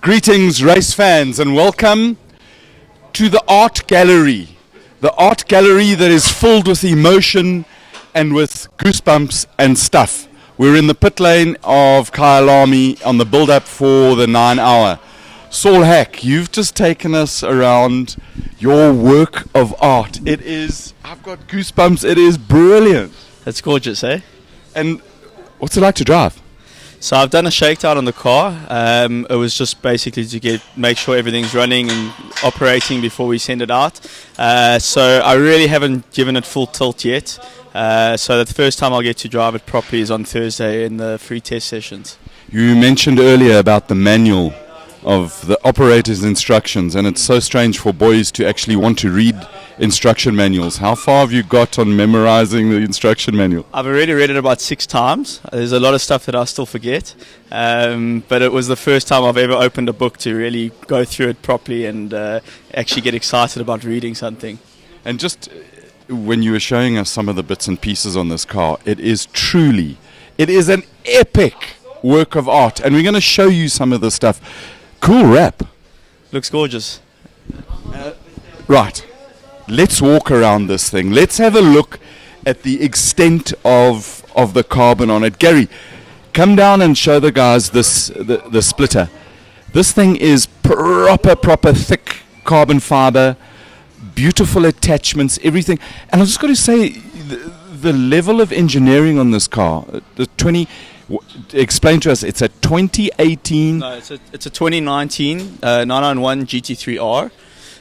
Greetings, race fans, and welcome to the art gallery. The art gallery that is filled with emotion and with goosebumps and stuff. We're in the pit lane of Kyalami on the build-up for the 9 hour. Saul Hack, you've just taken us around your work of art. It is, I've got goosebumps, it is brilliant. It's gorgeous, eh? And what's it like to drive? So I've done a shakedown on the car. It was just basically to make sure everything's running and operating before we send it out. So I really haven't given it full tilt yet. So the first time I'll get to drive it properly is on Thursday in the free test sessions. You mentioned earlier about the manual of the operator's instructions, and it's so strange for boys to actually want to read instruction manuals. How far have you got on memorizing the instruction manual? I've already read it about 6 times. There's a lot of stuff that I still forget, but it was the first time I've ever opened a book to really go through it properly and actually get excited about reading something. And just when you were showing us some of the bits and pieces on this car, it is an epic work of art, and we're going to show you some of the stuff. Cool wrap. Looks gorgeous. Right. Let's walk around this thing. Let's have a look at the extent of the carbon on it. Gary, come down and show the guys the splitter. This thing is proper thick carbon fiber, beautiful attachments, everything. And I just got to say, the level of engineering on this car, explain to us, it's a 2018... No, it's a 2019 991 GT3R.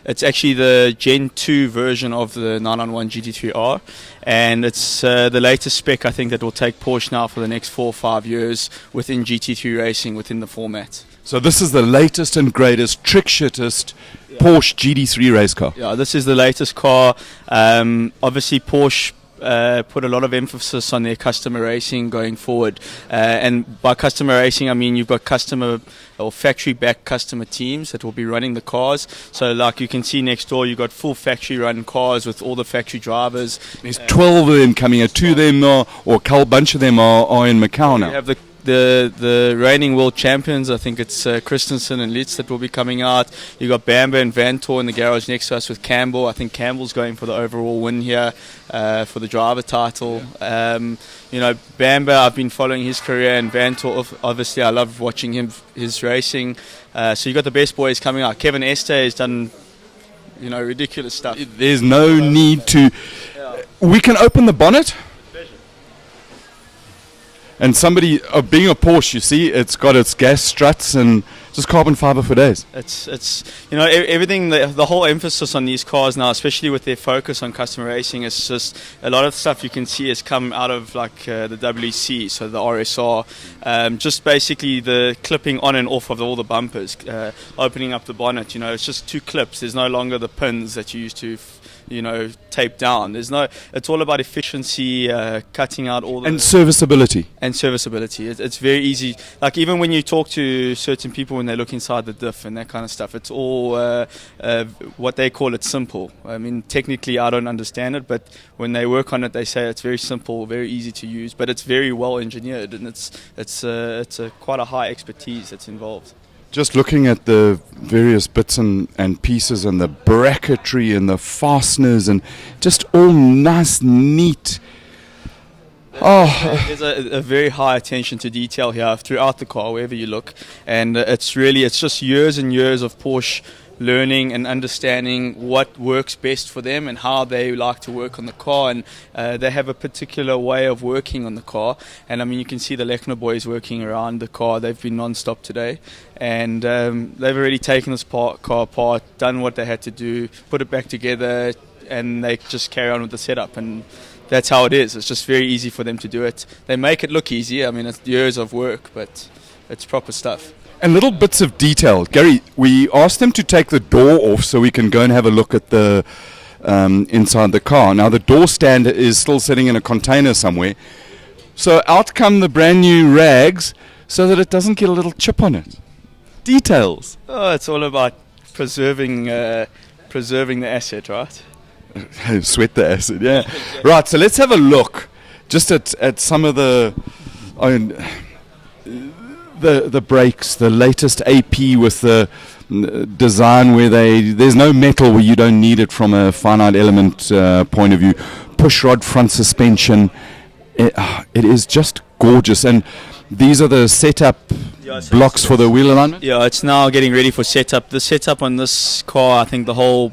It's actually the Gen 2 version of the 991 GT3R, and it's the latest spec, I think, that will take Porsche now for the next 4 or 5 years within GT3 racing, within the format. So this is the latest and greatest, trick-shittest Porsche GT3 race car. Yeah, this is the latest car. Obviously, Porsche put a lot of emphasis on their customer racing going forward, and by customer racing I mean you've got customer or factory backed customer teams that will be running the cars. So like you can see next door, you've got full factory run cars with all the factory drivers. There's 12 of them coming out. 2 of them or a bunch of them are in Macau now. You have the reigning world champions. I think it's Christensen and Litz that will be coming out. You got Bamber and Vantor in the garage next to us with Campbell. I think Campbell's going for the overall win here for the driver title. Bamber, I've been following his career, and Vantor, obviously I love watching his racing. So you got the best boys coming out. Kevin Este has done ridiculous stuff. There's no need to. We can open the bonnet. And somebody, being a Porsche, you see, it's got its gas struts and just carbon fiber for days. It's everything, the whole emphasis on these cars now, especially with their focus on customer racing, is just a lot of stuff you can see has come out of like the WC, so the RSR, just basically the clipping on and off of all the bumpers, opening up the bonnet, it's just 2 clips. There's no longer the pins that you used to tape down. It's all about efficiency, cutting out all the... And serviceability. It's very easy. Like even when you talk to certain people when they look inside the diff and that kind of stuff, it's all what they call it simple. I mean, technically I don't understand it, but when they work on it, they say it's very simple, very easy to use, but it's very well engineered, and it's quite a high expertise that's involved. Just looking at the various bits and pieces and the bracketry and the fasteners and just all nice, neat. There's a very high attention to detail here throughout the car, wherever you look. And it's just years and years of Porsche learning and understanding what works best for them and how they like to work on the car, and they have a particular way of working on the car. And I mean, you can see the Lechner boys working around the car. They've been non-stop today, and they've already taken this car apart, done what they had to do, put it back together, and they just carry on with the setup. And that's how it is. It's just very easy for them to do it. They make it look easy. I mean, it's years of work, but it's proper stuff. And little bits of detail. Gary, we asked them to take the door off so we can go and have a look at the inside the car. Now, the door stand is still sitting in a container somewhere. So out come the brand new rags so that it doesn't get a little chip on it. Details. Oh, it's all about preserving the asset, right? Sweat the acid, yeah. Right, so let's have a look just at some of the the brakes, the latest AP with the design where there's no metal where you don't need it from a finite element point of view. Push rod front suspension. It is just gorgeous. And these are the setup blocks for the wheel alignment? Yeah, it's now getting ready for setup. The setup on this car, I think the whole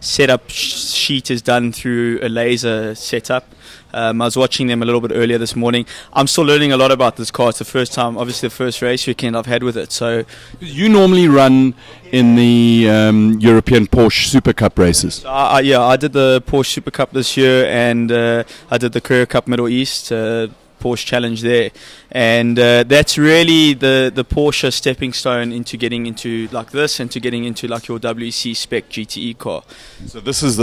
setup sheet is done through a laser setup. I was watching them a little bit earlier this morning. I'm still learning a lot about this car. It's the first time, obviously the first race weekend I've had with it. So you normally run in the European Porsche Super Cup races? Yeah, I did the Porsche Super Cup this year, and I did the Career Cup Middle East Porsche Challenge there, and that's really the Porsche stepping stone into getting into like this, and to getting into like your WEC spec GTE car. So this is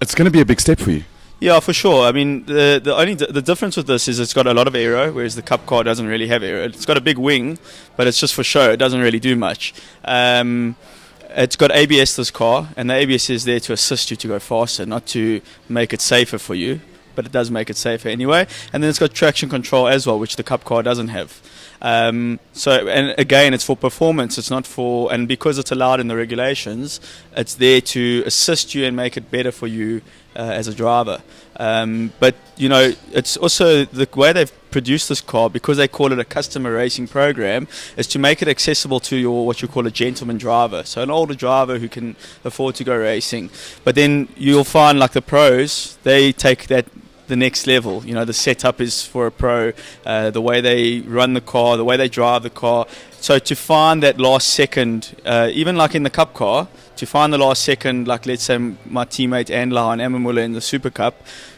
it's going to be a big step for you. Yeah, for sure. I mean, the difference with this is it's got a lot of aero, whereas the Cup car doesn't really have aero. It's got a big wing, but it's just for show. It doesn't really do much. It's got ABS, this car, and the ABS is there to assist you to go faster, not to make it safer for you, but it does make it safer anyway. And then it's got traction control as well, which the Cup car doesn't have. So, and again, it's for performance. It's not for, and because it's allowed in the regulations, it's there to assist you and make it better for you as a driver. But you know, it's also the way they've produced this car, because they call it a customer racing program, is to make it accessible to your what you call a gentleman driver, so an older driver who can afford to go racing. But then you'll find like the pros, they take that the next level. You know, the setup is for a pro, the way they run the car, the way they drive the car. So to find that last second, even like in the Cup car, to find the last second, like let's say my teammate Andla and Amamula in the Super Cup,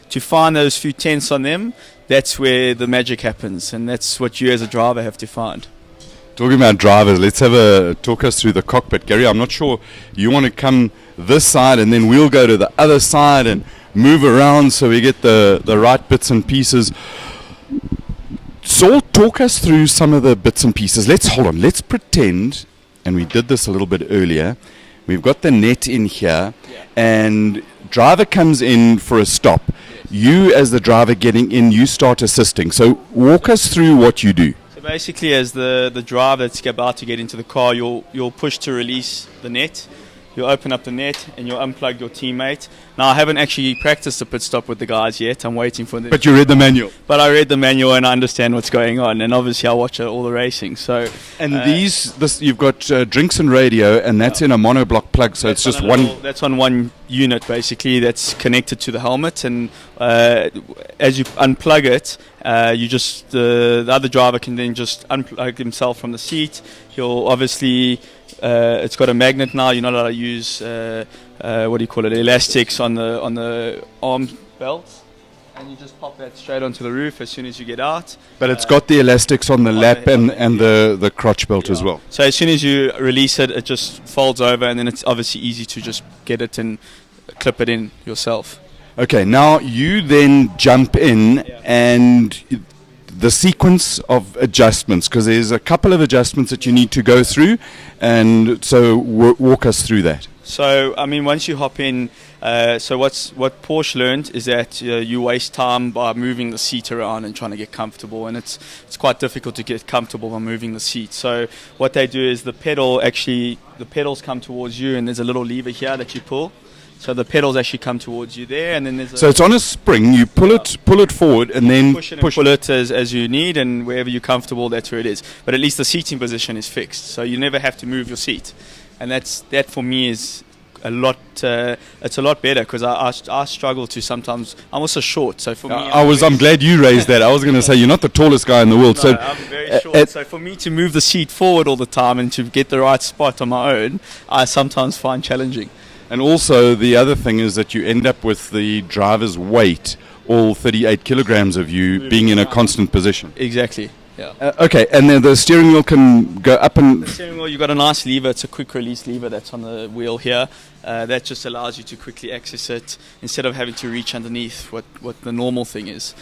to find those few tenths on them, that's where the magic happens, and that's what you as a driver have to find. Talking about drivers, let's talk us through the cockpit. Gary, I'm not sure you want to come this side and then we'll go to the other side and move around so we get the right bits and pieces. Saul, talk us through some of the bits and pieces. Let's pretend, and we did this a little bit earlier, we've got the net in here, and driver comes in for a stop. You as the driver getting in, you start assisting. So walk us through what you do. So basically, as the driver that's about to get into the car, you'll push to release the net. You'll open up the net and you'll unplug your teammate. Now, I haven't actually practiced the pit stop with the guys yet. I'm waiting for them. But you read the manual. But I read the manual and I understand what's going on. And obviously, I watch all the racing. So, and you've got drinks and radio, and that's in a monoblock plug. So it's just one. That's on one unit basically. That's connected to the helmet. And as you unplug it, the other driver can then just unplug himself from the seat. He'll obviously. It's got a magnet now. You're not allowed to use elastics on the arm belts, and you just pop that straight onto the roof as soon as you get out. But it's got the elastics on the lap and the crotch belt as well. So as soon as you release it, it just folds over, and then it's obviously easy to just get it and clip it in yourself. Okay, now you then jump in and the sequence of adjustments, because there's a couple of adjustments that you need to go through, and so walk us through that. So, I mean, once you hop in, so what Porsche learned is that you waste time by moving the seat around and trying to get comfortable, and it's quite difficult to get comfortable by moving the seat. So what they do is the pedals come towards you, and there's a little lever here that you pull. So the pedals actually come towards you there, and then there's so it's on a spring. You pull it forward, and then pull it as you need, and wherever you're comfortable, that's where it is. But at least the seating position is fixed, so you never have to move your seat, and that for me is a lot. It's a lot better, because I struggle to sometimes. I'm also short, so for me, I'm glad you raised that. I was going to say you're not the tallest guy in the world, no, I'm very short. So for me to move the seat forward all the time and to get the right spot on my own, I sometimes find challenging. And also the other thing is that you end up with the driver's weight, all 38 kilograms of you, being in a constant position. Exactly, yeah. Okay, and then the steering wheel can go up and... The steering wheel, you've got a nice lever. It's a quick release lever that's on the wheel here. That just allows you to quickly access it instead of having to reach underneath what the normal thing is.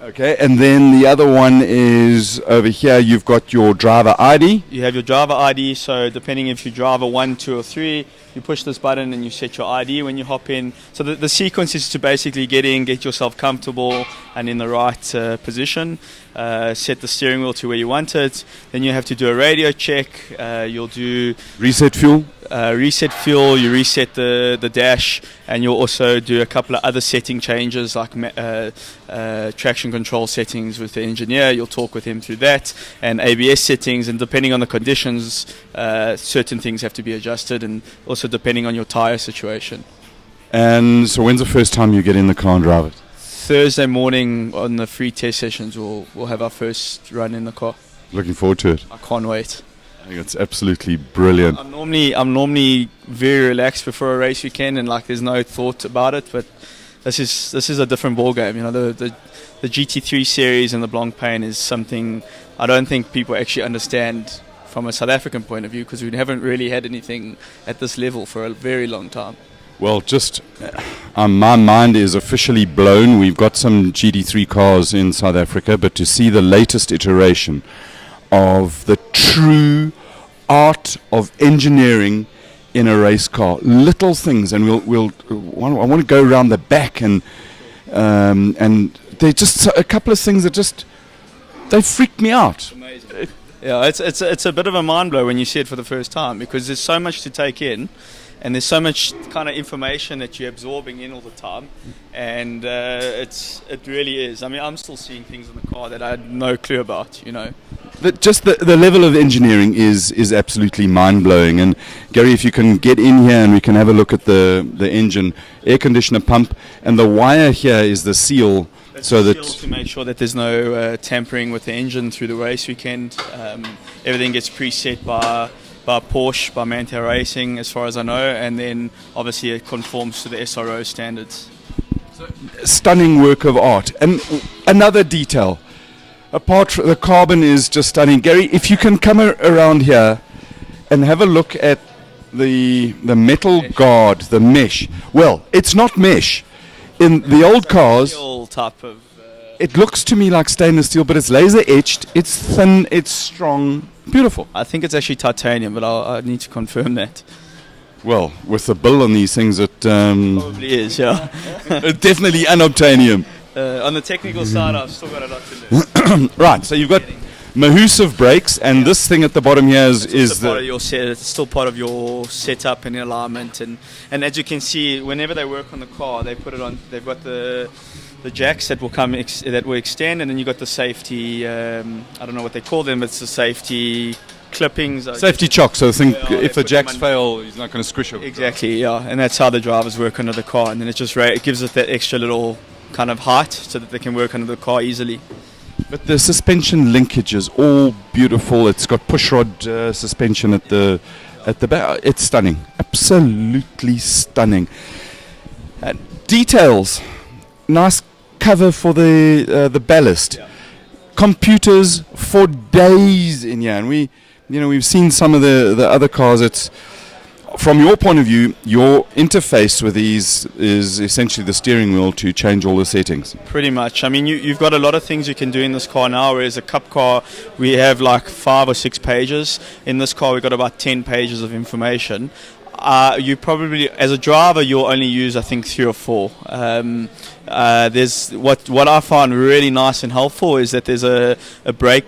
Okay, and then the other one is over here. You've got your driver ID. You have your driver ID, so depending if you driver 1, 2, or 3, you push this button and you set your ID when you hop in. So the sequence is to basically get in, get yourself comfortable and in the right position, set the steering wheel to where you want it. Then you have to do a radio check. You'll do Reset fuel. Reset fuel, you reset the dash, and you'll also do a couple of other setting changes like traction control settings with the engineer. You'll talk with him through that, and ABS settings, and depending on the conditions, certain things have to be adjusted, and also depending on your tyre situation. And so when's the first time you get in the car and drive it? Thursday morning on the free test sessions, we'll have our first run in the car. Looking forward to it. I can't wait. I think it's absolutely brilliant. I'm normally very relaxed before a race weekend, and like there's no thought about it. But this is a different ball game. You know, the GT3 series and the Blancpain is something I don't think people actually understand from a South African point of view, because we haven't really had anything at this level for a very long time. Well, just my mind is officially blown. We've got some GT3 cars in South Africa, but to see the latest iteration of the true art of engineering in a race car, little things, and I want to go around the back, and there's just a couple of things that they freak me out. Amazing. Yeah, it's a bit of a mind blow when you see it for the first time, because there's so much to take in. And there's so much kind of information that you're absorbing in all the time, and it really is. I mean, I'm still seeing things in the car that I had no clue about, you know. Just the level of engineering is absolutely mind-blowing. And Gary, if you can get in here and we can have a look at the engine, air conditioner pump, and the wire here is the seal. That's so the that seal to make sure that there's no tampering with the engine through the race weekend. Everything gets preset by Porsche, by Mantel Racing, as far as I know, and then obviously it conforms to the SRO standards. Stunning work of art. And another detail, apart from the carbon, is just stunning. Gary, if you can come around here and have a look at the metal guard, the mesh. Well, it's not mesh. In the old cars, type of, it looks to me like stainless steel, but it's laser etched, it's thin, it's strong, beautiful. I think it's actually titanium, but I need to confirm that. Well, with the bill on these things, it probably is, yeah. definitely unobtainium. On the technical side, I've still got a lot to learn. Right, so you've got Mahusive brakes, and this thing at the bottom here is part of your set. It's still part of your setup and alignment, and as you can see, whenever they work on the car, they put it on. They've got the jacks that will extend, and then you got the safety. I don't know what they call them. It's the safety clippings. Safety chock. So if the jacks fail, he's not going to squish over. Exactly. Yeah, and that's how the drivers work under the car, and then it gives it that extra little kind of height so that they can work under the car easily. But the suspension linkage is all beautiful. It's got pushrod suspension at the back. It's stunning, absolutely stunning. Details, nice cover for the ballast. Yeah. Computers for days in here, and we've seen some of the other cars. It's from your point of view, your interface with these is essentially the steering wheel to change all the settings. Pretty much. I mean, you've got a lot of things you can do in this car now, whereas a Cup car, we have like 5 or 6 pages. In this car, we've got about 10 pages of information. You probably, as a driver, you'll only use, I think, 3 or 4. There's what I find really nice and helpful is that there's a brake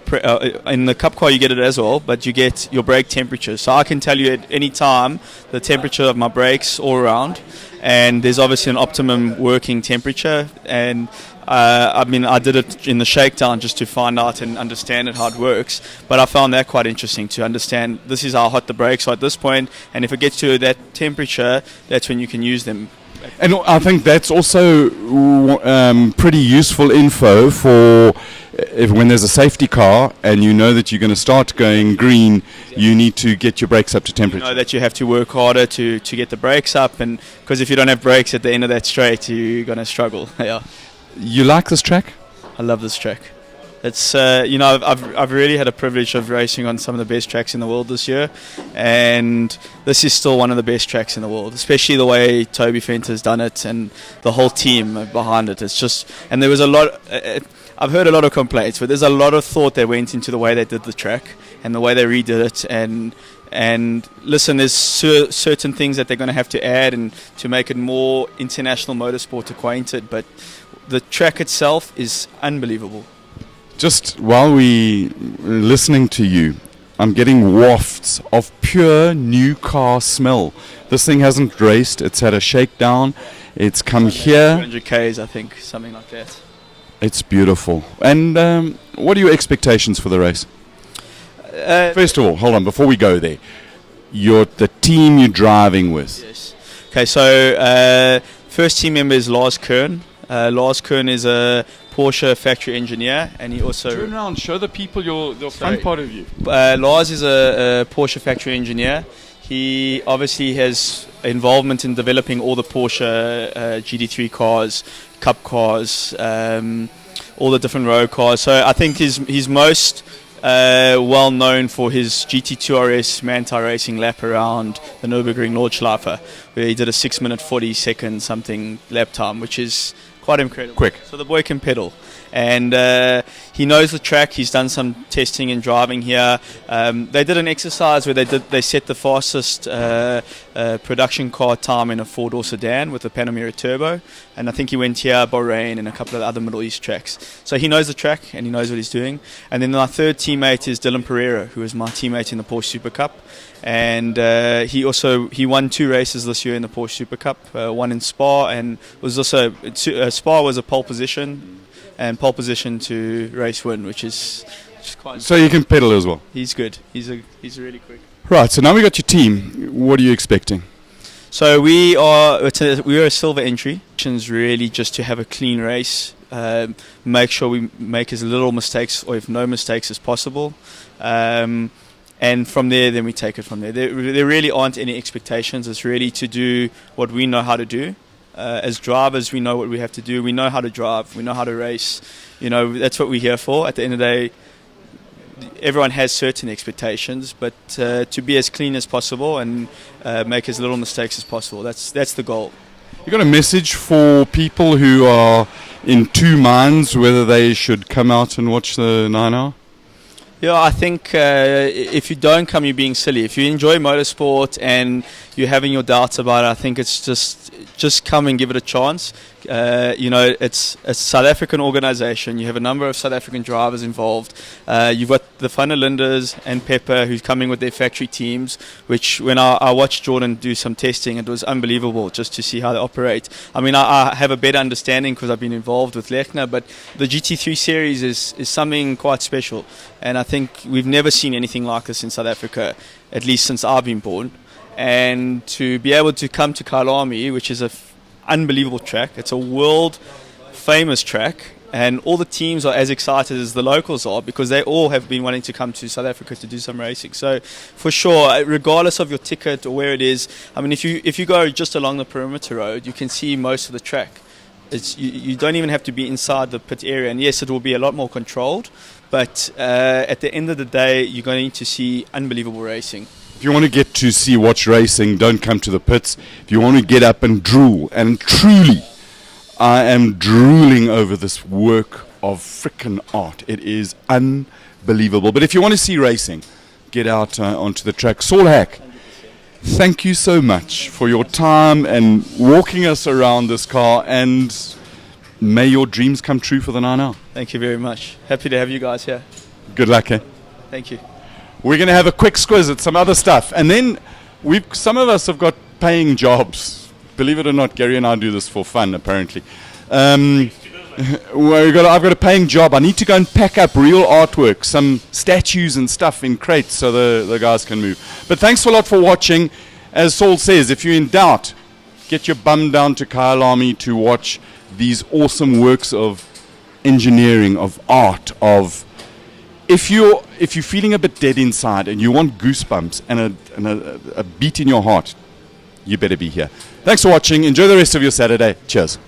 in the Cup car. You get it as well, but you get your brake temperature. So I can tell you at any time the temperature of my brakes all around, and there's obviously an optimum working temperature. And I did it in the shakedown just to find out and understand how it works. But I found that quite interesting to understand. This is how hot the brakes are at this point, and if it gets to that temperature, that's when you can use them. And I think that's also pretty useful info for when there's a safety car and you know that you're going to start going green, you need to get your brakes up to temperature. You know that you have to work harder to get the brakes up, and because if you don't have brakes at the end of that straight, you're going to struggle. Yeah. You like this track? I love this track. It's I've really had a privilege of racing on some of the best tracks in the world this year, and this is still one of the best tracks in the world, especially the way Toby Fenter's done it and the whole team behind it. It's just, and there was a lot. I've heard a lot of complaints, but there's a lot of thought that went into the way they did the track and the way they redid it. And listen, there's certain things that they're going to have to add and to make it more international motorsport acquainted. But the track itself is unbelievable. Just while we listening to you, I'm getting wafts of pure new car smell. This thing hasn't raced. It's had a shakedown. It's come here. 200 Ks, I think, something like that. It's beautiful. And what are your expectations for the race? First of all, hold on, before we go there, the team you're driving with. Yes. Okay, so first team member is Lars Kern. Lars Kern is a Porsche factory engineer, and he also... Turn around, show the people the front part of you. Lars is a Porsche factory engineer. He obviously has involvement in developing all the Porsche GT3 cars, Cup cars, all the different road cars. So I think he's most well known for his GT2 RS Manti racing lap around the Nürburgring Nordschleife, where he did a 6-minute 40-second something lap time, which is quite incredible. Quick. So the boy can pedal. And he knows the track. He's done some testing and driving here. They did an exercise where they set the fastest production car time in a four-door sedan with a Panamera turbo. And I think he went here, Bahrain, and a couple of other Middle East tracks. So he knows the track and he knows what he's doing. And then my third teammate is Dylan Pereira, who is my teammate in the Porsche Super Cup. And he won 2 races this year in the Porsche Super Cup, one in Spa, and was also Spa was a pole position. And pole position to race win, which is quite... So you can pedal as well? He's good. He's really quick. Right, so now we got your team. What are you expecting? So we are a silver entry. It's really just to have a clean race, make sure we make as little mistakes or if no mistakes as possible. And from there, then we take it from there. There really aren't any expectations. It's really to do what we know how to do. As drivers, we know what we have to do. We know how to drive. We know how to race. You know, that's what we're here for. At the end of the day, everyone has certain expectations, but to be as clean as possible and make as little mistakes as possible. That's the goal. You got a message for people who are in two minds whether they should come out and watch the 9-hour? Yeah, I think if you don't come, you're being silly. If you enjoy motorsport and you're having your doubts about it, I think it's just come and give it a chance. It's a South African organisation. You have a number of South African drivers involved. You've got the Van der Lindes and Pepper who's coming with their factory teams, which when I watched Jordan do some testing, it was unbelievable just to see how they operate. I mean, I have a better understanding because I've been involved with Lechner, but the GT3 series is something quite special. And I think we've never seen anything like this in South Africa, at least since I've been born. And to be able to come to Kyalami, which is an unbelievable track, it's a world famous track, and all the teams are as excited as the locals are because they all have been wanting to come to South Africa to do some racing. So for sure, regardless of your ticket or where it is, I mean, if you go just along the perimeter road, you can see most of the track. You don't even have to be inside the pit area, and yes, it will be a lot more controlled, but at the end of the day, you're going to see unbelievable racing. If you want to get to watch racing, don't come to the pits. If you want to get up and drool, and truly, I am drooling over this work of frickin' art. It is unbelievable. But if you want to see racing, get out onto the track. Saul Hack, thank you so much for your time and walking us around this car, and may your dreams come true for the 9-hour. Thank you very much. Happy to have you guys here. Good luck, eh? Thank you. We're going to have a quick squiz at some other stuff. And then some of us have got paying jobs. Believe it or not, Gary and I do this for fun, apparently. I've got a paying job. I need to go and pack up real artwork, some statues and stuff in crates so the guys can move. But thanks a lot for watching. As Saul says, if you're in doubt, get your bum down to Kyalami to watch these awesome works of engineering, of art, of... If you're feeling a bit dead inside and you want goosebumps and a beat in your heart, you better be here. Thanks for watching. Enjoy the rest of your Saturday. Cheers.